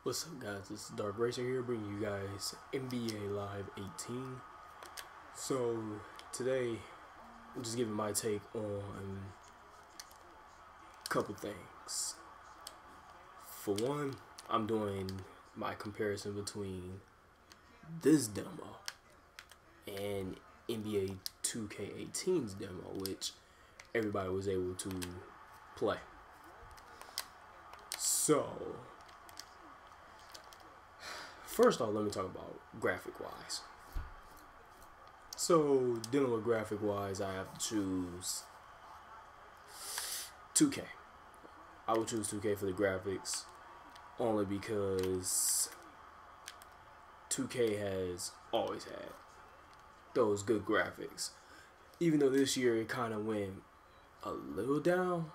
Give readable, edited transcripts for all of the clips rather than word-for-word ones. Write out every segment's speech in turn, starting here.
What's up, guys? This is Dark Racer here, bringing you guys NBA Live 18. So today, I'm just giving my take on a couple things. For one, I'm doing my comparison between this demo and NBA 2K18's demo, which everybody was able to play. So first off, let me talk about graphic-wise. So, dealing with graphic-wise, I have to choose 2K. I would choose 2K for the graphics, only because 2K has always had those good graphics. Even though this year it kind of went a little down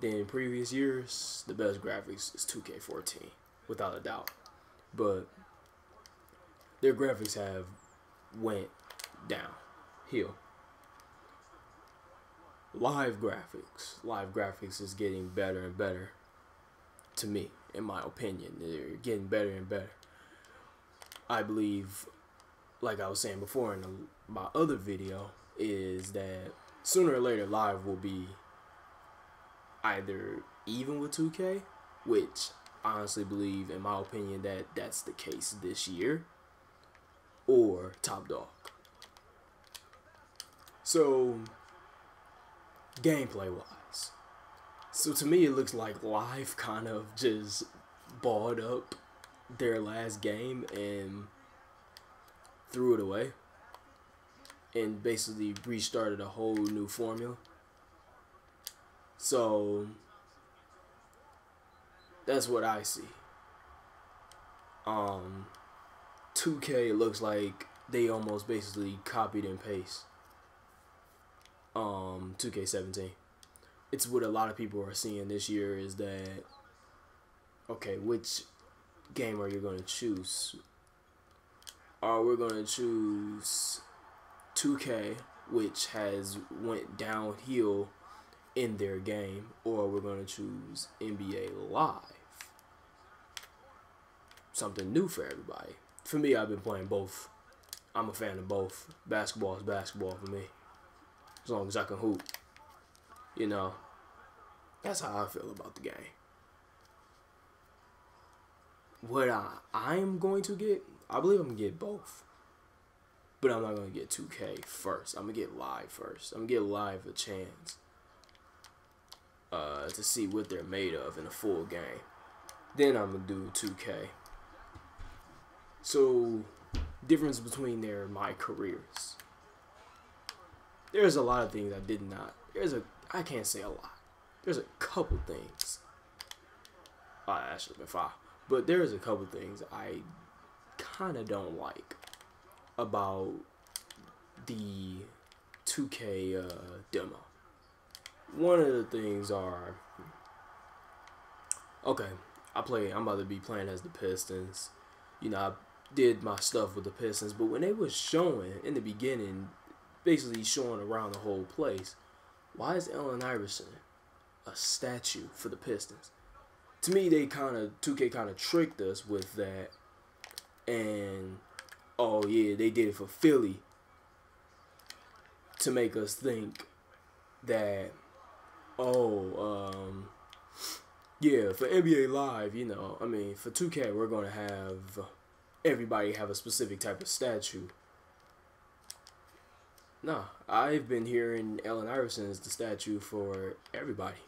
than previous years, the best graphics is 2K14, without a doubt. But their graphics have went downhill. Live graphics is getting better and better, to me, in my opinion. They're getting better and better. I believe, like I was saying before in my other video, is that sooner or later live will be either even with 2K, which I honestly believe, in my opinion, that that's the case this year, or top dog. So, gameplay wise, so to me it looks like Live kind of just balled up their last game and threw it away and basically restarted a whole new formula. So that's what I see. 2K looks like they almost basically copied and paste 2K17. It's what a lot of people are seeing this year, is that, okay, which game are you going to choose? Are we going to choose 2K, which has went downhill in their game, or we're going to choose NBA Live, something new for everybody? For me, I've been playing both. I'm a fan of both. Basketball is basketball for me, as long as I can hoop. You know, that's how I feel about the game. What I'm going to get, I believe I'm going to get both. But I'm not going to get 2K first. I'm going to get Live first. I'm going to give Live a chance to see what they're made of in a full game. Then I'm going to do 2K. So, difference between my careers. There's a lot of things I did not. I can't say a lot. There's a couple things. Oh, that should have been 5. But there's a couple things I kind of don't like about the 2K demo. One of the things are, okay, I'm about to be playing as the Pistons. You know, I did my stuff with the Pistons, but when they was showing in the beginning, basically showing around the whole place, why is Allen Iverson a statue for the Pistons? To me, 2K kind of tricked us with that, and oh yeah, they did it for Philly to make us think that, yeah, for NBA Live, you know, I mean, for 2K, we're going to have everybody have a specific type of statue. Nah, I've been hearing Allen Iverson is the statue for everybody,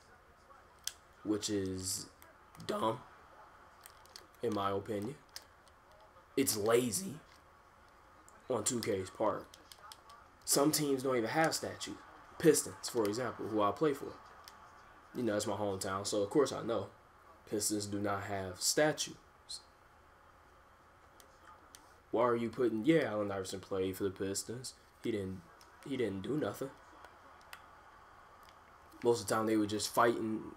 which is dumb, in my opinion. It's lazy on 2K's part. Some teams don't even have statues. Pistons, for example, who I play for. You know, it's my hometown, so of course I know Pistons do not have statues. Why are you putting? Yeah, Allen Iverson played for the Pistons. He didn't do nothing. Most of the time they were just fighting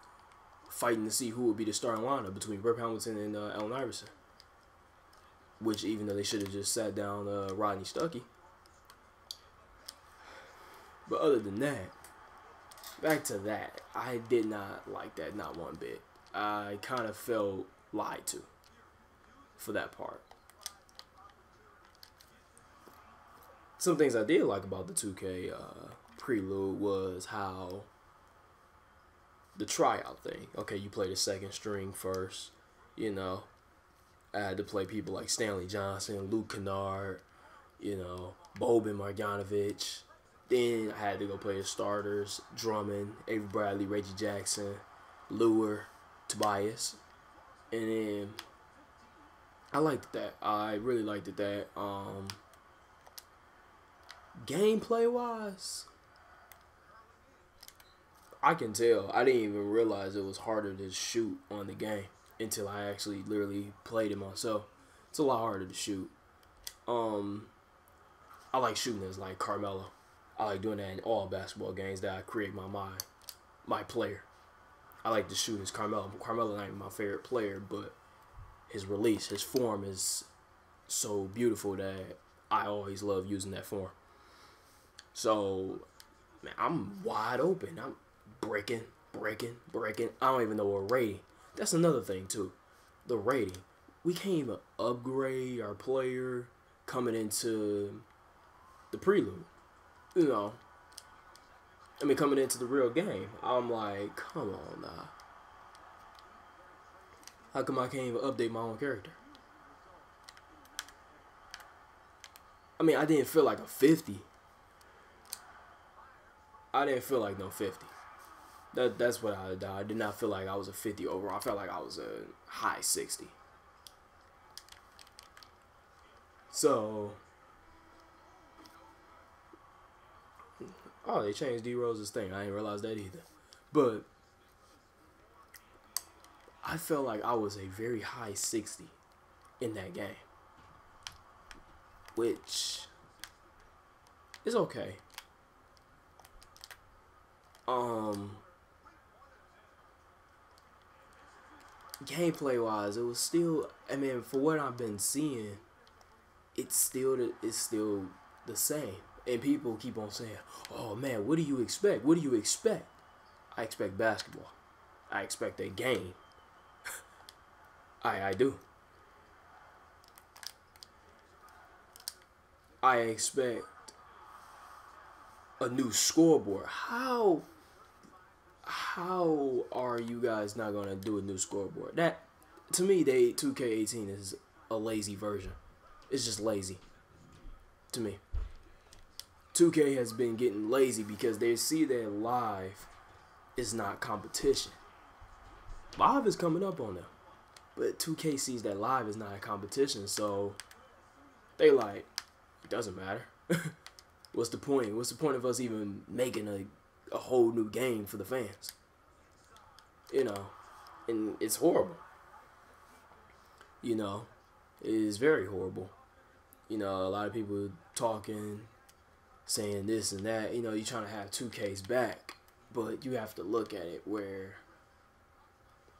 to see who would be the starting lineup between Rip Hamilton and Allen Iverson. Which, even though they should have just sat down Rodney Stuckey. But other than that, back to that, I did not like that, not one bit. I kind of felt lied to for that part. Some things I did like about the 2K prelude was how the tryout thing. Okay, you play the second string first. You know, I had to play people like Stanley Johnson, Luke Kennard, you know, Boban Marjanovic. Then I had to go play the starters: Drummond, Avery Bradley, Reggie Jackson, Lure, Tobias. And then I liked that. I really liked that. Gameplay wise, I can tell. I didn't even realize it was harder to shoot on the game until I actually literally played it myself. It's a lot harder to shoot. I like shooting as like Carmelo. I like doing that in all basketball games that I create my player. I like to shoot as Carmelo. Carmelo not even my favorite player, but his release, his form is so beautiful that I always love using that form. So, man, I'm wide open. I'm breaking. I don't even know what rating. That's another thing, too. The rating. We can't even upgrade our player coming into the prelude. You know, I mean, coming into the real game. I'm like, come on now. How come I can't even update my own character? I mean, I didn't feel like a 50. I didn't feel like no 50. That's what I did not feel like I was a 50 overall. I felt like I was a high 60. So, oh, they changed D Rose's thing. I didn't realize that either. But I felt like I was a very high 60 in that game, which is okay. Gameplay wise, it was still, I mean, for what I've been seeing, it's still the same. And people keep on saying, "Oh man, what do you expect? What do you expect?" I expect basketball. I expect a game. I do. I expect a new scoreboard. How are you guys not gonna do a new scoreboard? That, to me, 2K18 is a lazy version. It's just lazy to me. 2K has been getting lazy because they see that live is not competition. Live is coming up on them, but 2K sees that live is not a competition, so they like, it doesn't matter. What's the point? What's the point of us even making a whole new game for the fans? You know, and it's horrible. You know, it is very horrible. You know, a lot of people talking, saying this and that. You know, you're trying to have 2K's back, but you have to look at it where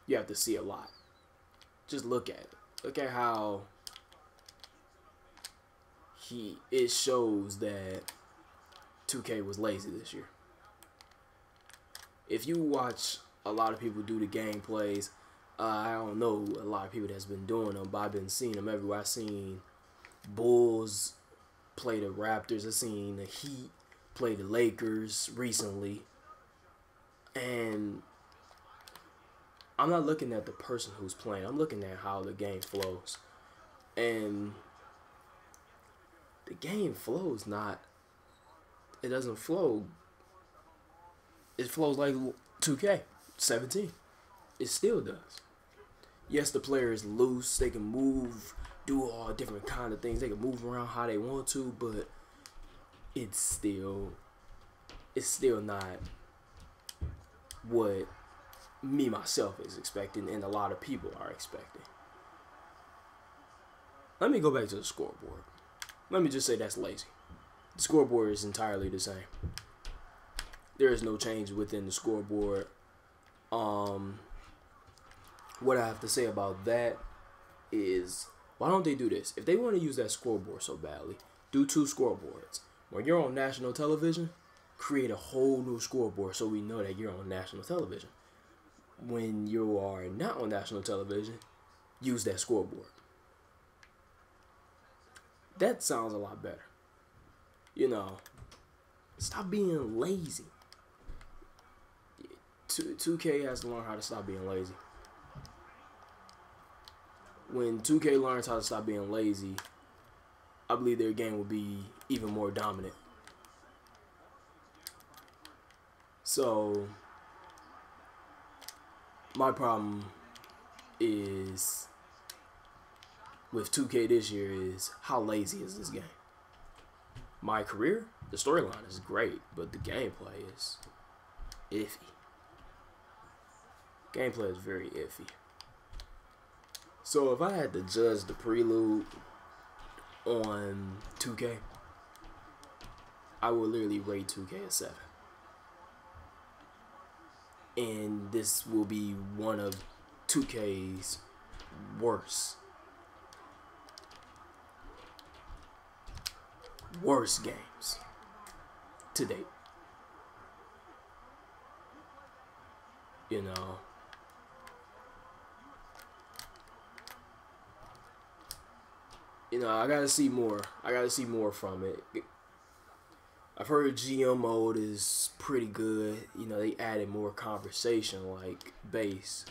you have to see a lot. Just look at it. Look at how it shows that 2K was lazy this year. If you watch a lot of people do the gameplays, I don't know a lot of people that's been doing them, but I've been seeing them everywhere. I've seen Bulls play the Raptors. I've seen the Heat play the Lakers recently. And I'm not looking at the person who's playing. I'm looking at how the game flows. And the game flows not... It doesn't flow. It flows like 2K17. It still does. Yes, the player is loose. They can move, do all different kind of things. They can move around how they want to, but it's still not what me myself is expecting and a lot of people are expecting. Let me go back to the scoreboard. Let me just say that's lazy. The scoreboard is entirely the same. There is no change within the scoreboard. What I have to say about that is, why don't they do this? If they want to use that scoreboard so badly, do 2 scoreboards. When you're on national television, create a whole new scoreboard so we know that you're on national television. When you are not on national television, use that scoreboard. That sounds a lot better. You know, stop being lazy. 2K has to learn how to stop being lazy. When 2K learns how to stop being lazy, I believe their game will be even more dominant. So, my problem is with 2K this year is how lazy is this game? My career, the storyline is great, but the gameplay is iffy. Gameplay is very iffy. So if I had to judge the prelude on 2K, I would literally rate 2K a 7. And this will be one of 2K's worst games to date. You know, I gotta see more. I gotta see more from it. I've heard GM mode is pretty good. You know, they added more conversation like base.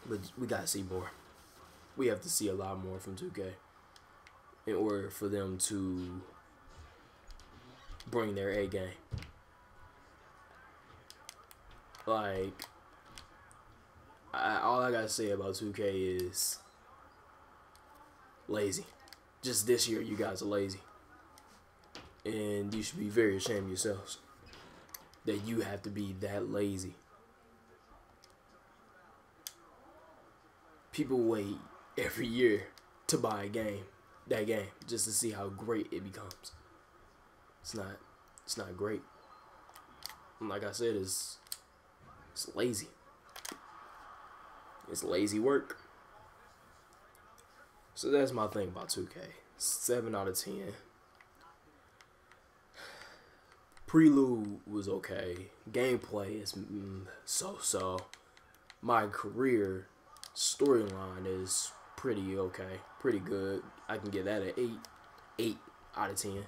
But we gotta see more. We have to see a lot more from 2K in order for them to bring their A game. Like, all I gotta say about 2K is lazy. Just this year, you guys are lazy. And you should be very ashamed of yourselves that you have to be that lazy. People wait every year to buy that game, just to see how great it becomes. It's not great. And like I said, it's lazy. It's lazy work. So that's my thing about 2K. 7 out of 10. Prelude was okay. Gameplay is so-so. My career storyline is pretty okay. Pretty good. I can give that an 8. 8 out of 10.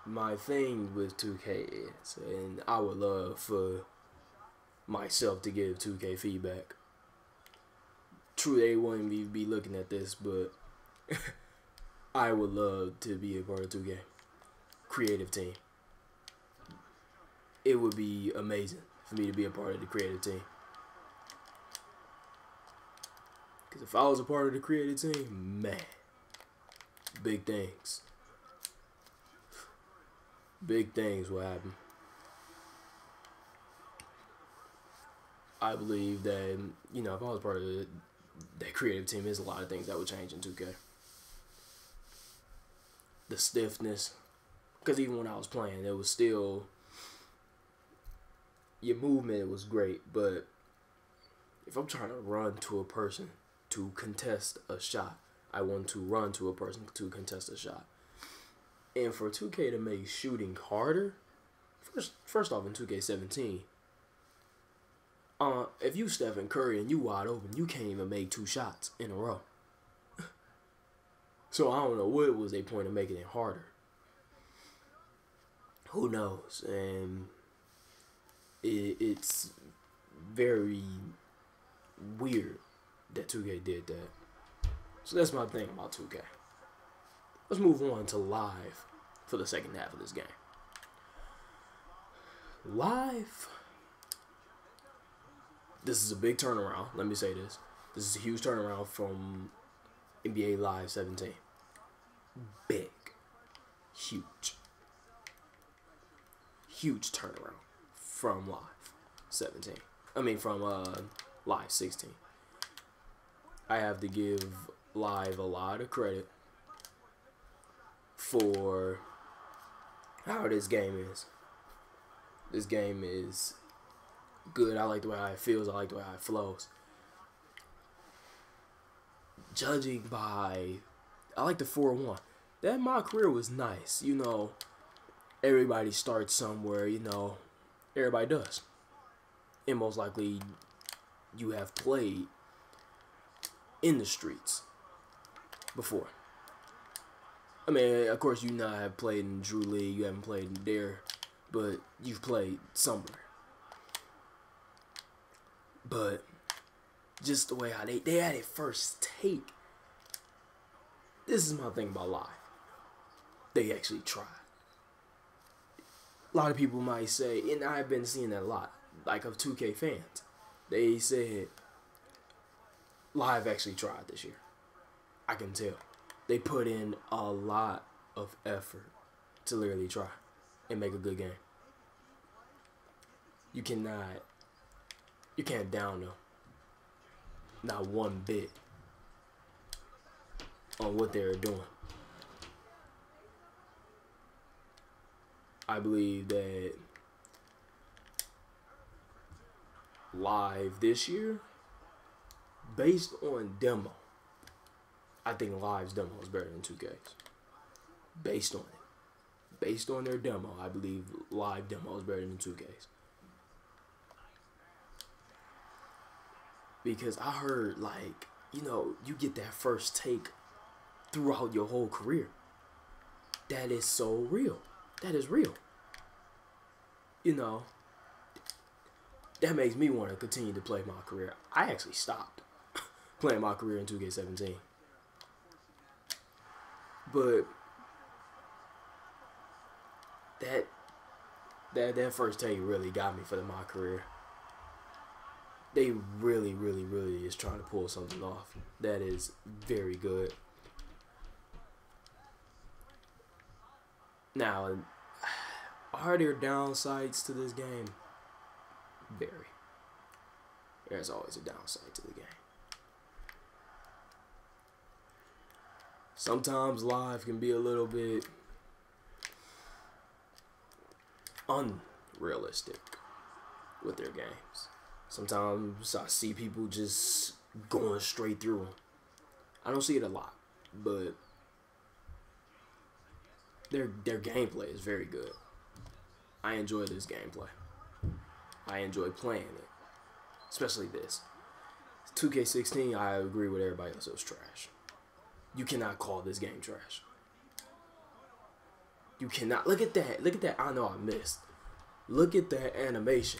My thing with 2K is, and I would love for myself to give 2K feedback. True, they wouldn't be looking at this, but I would love to be a part of 2K creative team. It would be amazing for me to be a part of the creative team. Because if I was a part of the creative team, man, big things. Big things will happen. I believe that, you know, if I was part of that creative team, there's a lot of things that would change in 2K. The stiffness. Because even when I was playing, it was still, your movement was great, but if I'm trying to run to a person to contest a shot, I want to run to a person to contest a shot. And for 2K to make shooting harder, first off in 2K17, if you Stephen Curry and you wide open, you can't even make 2 shots in a row. So I don't know what was their point of making it harder. Who knows? And it's very weird that 2K did that. So that's my thing about 2K. Let's move on to live for the second half of this game. Live. This is a big turnaround. Let me say this. This is a huge turnaround from NBA Live 17. Big. Huge. Huge turnaround from Live 17. I mean from Live 16. I have to give Live a lot of credit for how this game is. This game is good. I like the way how it feels. I like the way how it flows. Judging by, I like the 4-1. That my career was nice. You know, everybody starts somewhere, you know, everybody does. And most likely you have played in the streets before. I mean, of course, you not have played in Drew League, you haven't played in Dare, but you've played somewhere. But just the way how they had it first take. This is my thing about live. They actually tried. A lot of people might say, and I've been seeing that a lot, like of 2K fans. They said live actually tried this year. I can tell. They put in a lot of effort to literally try and make a good game. You can't down them. Not one bit on what they're doing. I believe that live this year, based on demo, I think live's demo is better than 2K's. Based on it. Based on their demo, I believe live demo is better than 2K's. Because I heard, like, you know, you get that first take throughout your whole career. That is so real. That is real. You know, that makes me want to continue to play my career. I actually stopped playing my career in 2K17. But that first take really got me for my career. They really is trying to pull something off that is very good. Now, are there downsides to this game? Very. There's always a downside to the game. Sometimes live can be a little bit unrealistic with their games. Sometimes I see people just going straight through them. I don't see it a lot, but their gameplay is very good. I enjoy this gameplay. I enjoy playing it, especially this. 2K16, I agree with everybody else, it was trash. You cannot call this game trash. You cannot. Look at that. Look at that. I know I missed. Look at that animation.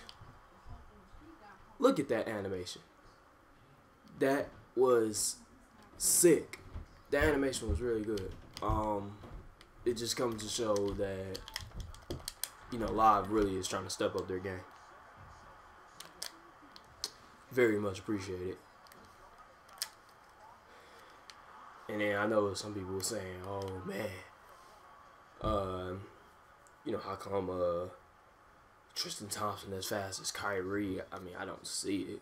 Look at that animation. That was sick. The animation was really good. It just comes to show that, you know, live really is trying to step up their game. Very much appreciate it. And then I know some people were saying, oh man, you know, how come Tristan Thompson as fast as Kyrie? I mean, I don't see it.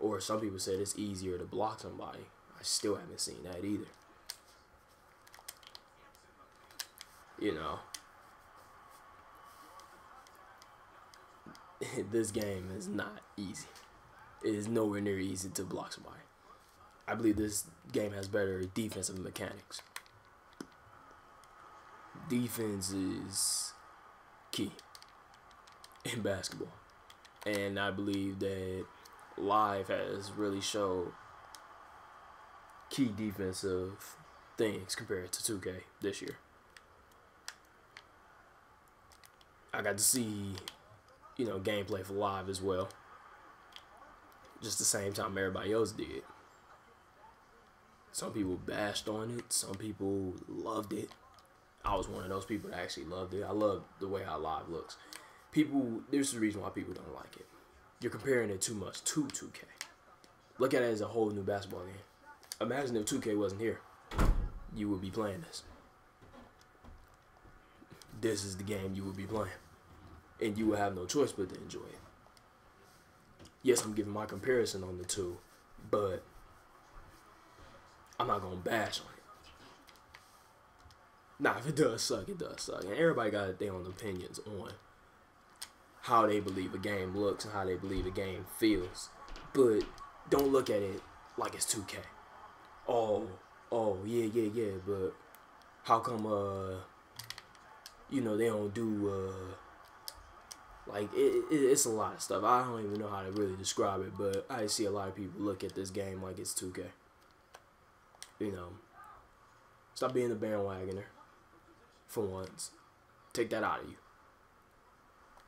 Or some people said it's easier to block somebody. I still haven't seen that either. You know, this game is not easy. It is nowhere near easy to block somebody. I believe this game has better defensive mechanics. Defense is key in basketball. And I believe that live has really showed key defensive things compared to 2K this year. I got to see, you know, gameplay for live as well. Just the same time everybody else did. Some people bashed on it. Some people loved it. I was one of those people that actually loved it. I love the way how live looks. People, there's a reason why people don't like it. You're comparing it too much to 2K. Look at it as a whole new basketball game. Imagine if 2K wasn't here. You would be playing this. This is the game you would be playing. And you would have no choice but to enjoy it. Yes, I'm giving my comparison on the two, but I'm not going to bash on it. Nah, if it does suck, it does suck. And everybody got their own opinions on how they believe a game looks and how they believe a game feels. But don't look at it like it's 2K. Oh, yeah, but how come, they don't do like it's a lot of stuff. I don't even know how to really describe it, but I see a lot of people look at this game like it's 2K. Stop being a bandwagoner for once. Take that out of you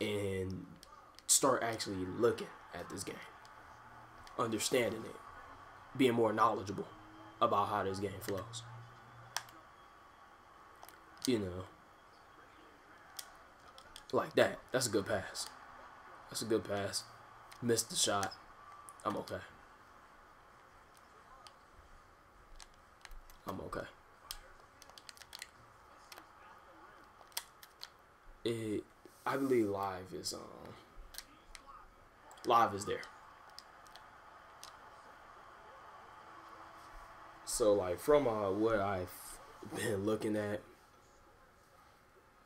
and start actually looking at this game, understanding it, being more knowledgeable about how this game flows. Like that. That's a good pass. That's a good pass. Missed the shot. I'm okay. I'm okay. I believe live is there. So like from what I've been looking at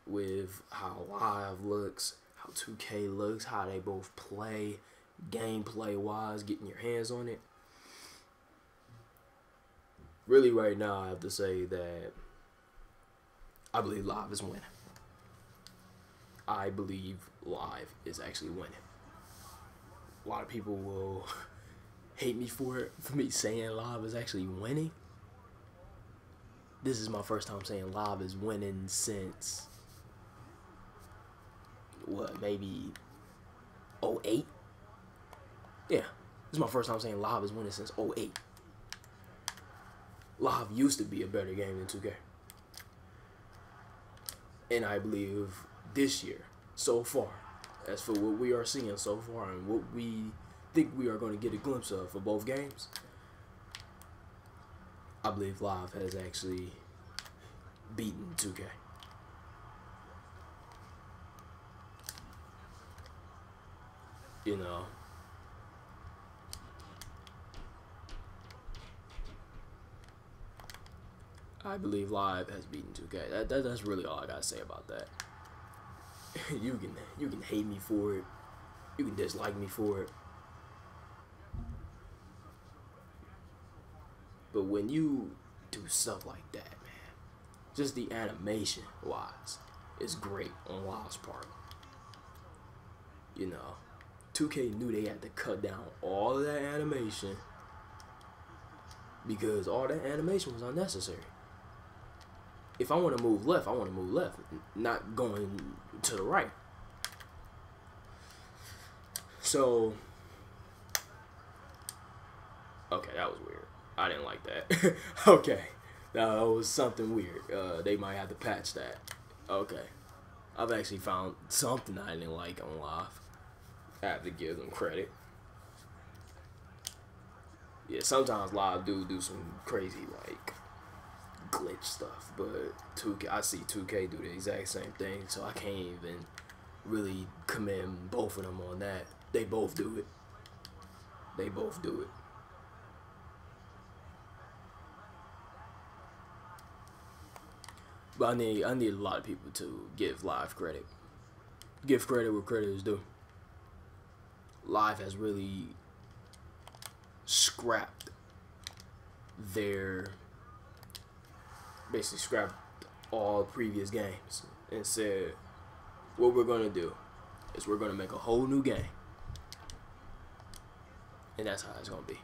with how live looks, how 2K looks, how they both play, gameplay wise, getting your hands on it. Really right now I have to say that I believe live is winning. I believe live is actually winning. A lot of people will hate me for me saying live is actually winning. This is my first time saying live is winning since what, maybe 08? Yeah, this is my first time saying live is winning since 08. Live used to be a better game than 2K. And I believe this year, so far, as for what we are seeing so far and what we think we are going to get a glimpse of for both games, I believe live has actually beaten 2K. I believe live has beaten 2K. That's really all I gotta say about that. You can hate me for it. You can dislike me for it. But when you do stuff like that, man, just the animation wise is great on Live's part. 2K knew they had to cut down all of that animation because all that animation was unnecessary. If I want to move left, I want to move left, not going to the right. So, okay, that was weird. I didn't like that. Okay, that was something weird. They might have to patch that. Okay, I've actually found something I didn't like on live. I have to give them credit. Yeah, sometimes live do some crazy like glitch stuff, but 2K, I see 2K do the exact same thing, so I can't even really commend both of them on that. They both do it. They both do it. But I need a lot of people to give live credit. Give credit where credit is due. Live has really scrapped basically scrapped all previous games and said, what we're going to do is we're going to make a whole new game. And that's how it's going to be.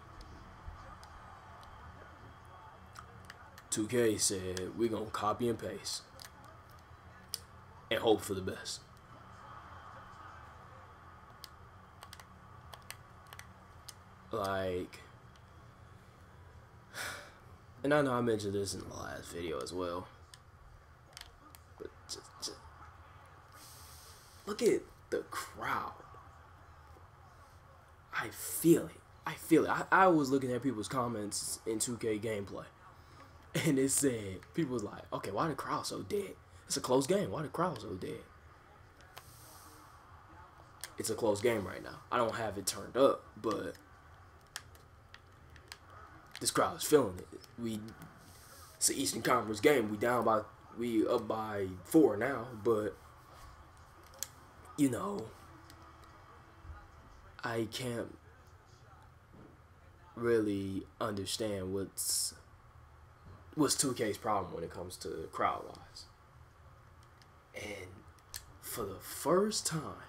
2K said, we're going to copy and paste and hope for the best. Like, and I know I mentioned this in the last video as well, but just look at the crowd. I feel it. I feel it. I was looking at people's comments in 2K gameplay, and it said, people was like, okay, why the crowd so dead? It's a close game. Why the crowd so dead? It's a close game right now. I don't have it turned up, but this crowd is feeling it. It's an Eastern Conference game. We up by 4 now, but I can't really understand what's 2K's problem when it comes to crowd wise. And for the first time,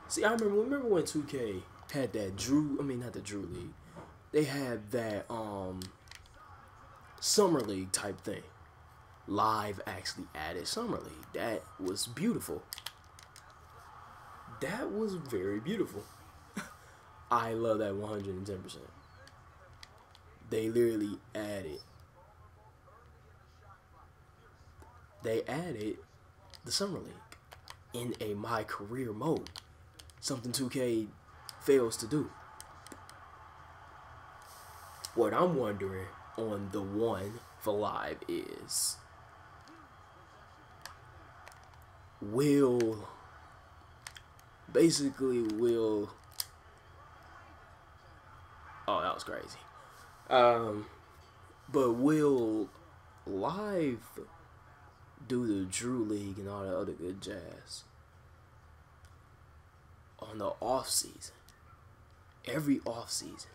see, I remember when 2K had that not the Drew League. They had that Summer League type thing. Live actually added Summer League. That was beautiful. That was very beautiful. I love that 110%. They literally added. They added the Summer League in a My Career mode. Something 2K fails to do. What I'm wondering on the one for live is, will oh, that was crazy. But will live do the Drew League and all that other good jazz on the off season? Every off season,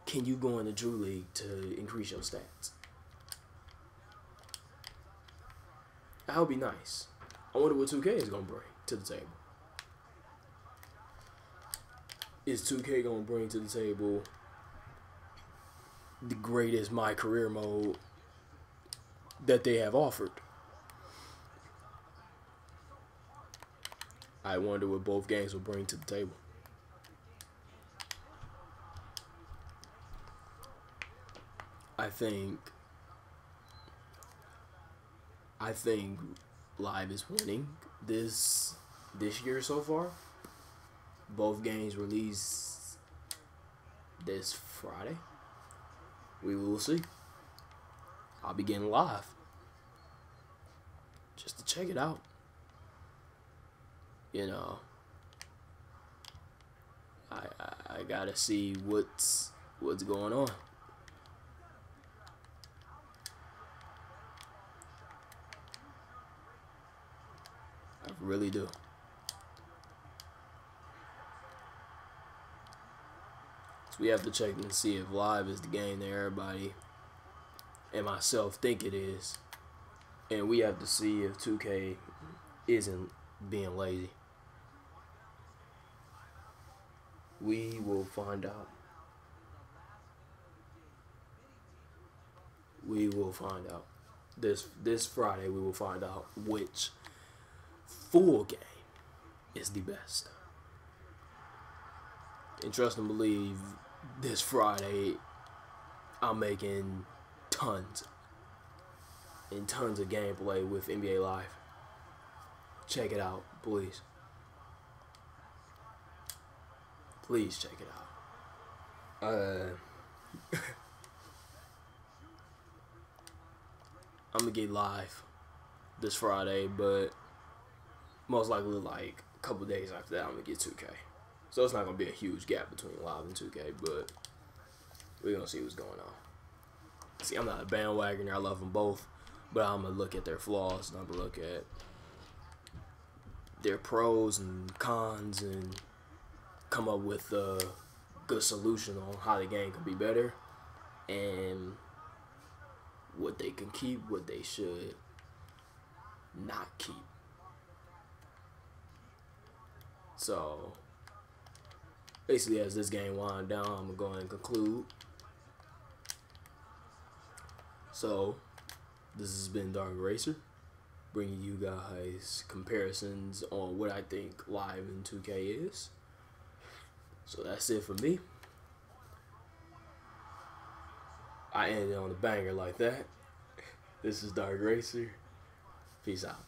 can you go in the Drew League to increase your stats? That would be nice. I wonder what 2K is gonna bring to the table. Is 2K gonna bring to the table the greatest My Career mode that they have offered? I wonder what both games will bring to the table. I think Live is winning this year so far. Both games release this Friday. We will see. I'll be getting Live just to check it out. You know, I gotta see what's going on. I really do. So we have to check and see if Live is the game that everybody and myself think it is. And we have to see if 2K isn't being lazy. We will find out. We will find out. This Friday we will find out which full game is the best. And trust and believe, this Friday I'm making tons and tons of gameplay with NBA Live. Check it out, please. Please check it out. I'm gonna get Live this Friday, but most likely like a couple days after that I'm gonna get 2K. So it's not gonna be a huge gap between Live and 2K, but we're gonna see what's going on. See, I'm not a bandwagoner. I love them both, but I'm gonna look at their flaws and I'm gonna look at their pros and cons and come up with a good solution on how the game can be better and what they can keep, what they should not keep. So basically, as this game winds down, I'm gonna go ahead and conclude. So this has been Dark Racer, bringing you guys comparisons on what I think Live in 2K is. So that's it for me. I ended on a banger like that. This is Dark Racer. Peace out.